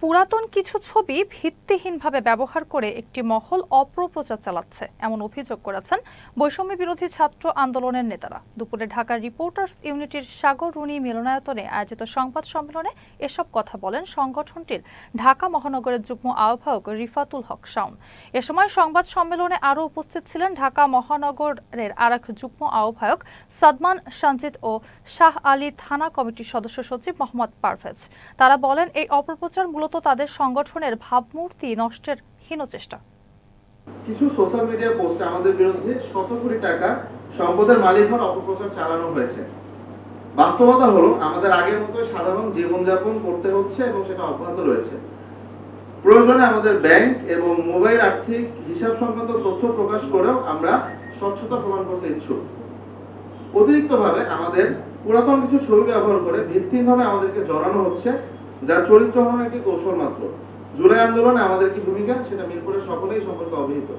পুরাতন কিছু ছবি ভিত্তিহীনভাবে ব্যবহার করে একটি মহল অপপ্রচার চালাচ্ছে এমন অভিযোগ করেছেন বৈষম্য বিরোধী ছাত্র আন্দোলনের নেতারা। দুপুরে ঢাকার রিপোর্টার্স ইউনিটির সাগর রুনি মিলনায়তনে আয়োজিত সংবাদ সম্মেলনে এসব কথা বলেন সংগঠনটির ঢাকা মহানগরের যুগ্ম আহ্বায়ক রিফাতুল হক শাওন। এ সময় সংবাদ সম্মেলনে আরও উপস্থিত ছিলেন ঢাকা মহানগরের আরেক যুগ্ম আহ্বায়ক সাদমান সঞ্জিত ও শাহ আলী থানা কমিটির সদস্য সচিব মোহাম্মদ পারভেজ। তারা বলেন, এই অপপ্রচার মূলত তাদের সংগঠনের ভাবমূর্তি নষ্টের হীন চেষ্টা। কিছু সোশ্যাল মিডিয়া পোস্টে আমাদের বিরুদ্ধে শত কোটি টাকা সম্পদের মালিক হওয়ার অপপ্রচার চালানো হয়েছে। বাস্তবতা হলো আমাদের আগের মতো সাধারণ জীবনযাপন করতে হচ্ছে এবং সেটা অব্যাহত রয়েছে। প্রয়োজনে আমাদের ব্যাংক এবং মোবাইল আর্থিক হিসাব সংক্রান্ত তথ্য প্রকাশ করেও আমরা স্বচ্ছতা প্রমাণ করতে ইচ্ছুক। অতিরিক্তভাবে আমাদের পুরাতন কিছু ছবি ব্যবহার করে ভিত্তিহীনভাবে আমাদেরকে জড়ানো হচ্ছে, যা চরিত্র হওয়ার একটি কৌশল মাত্র। জুলাই আন্দোলনে আমাদের কি ভূমিকা সেটা মিরপুরের সকলেই সম্পর্কে অবহিত।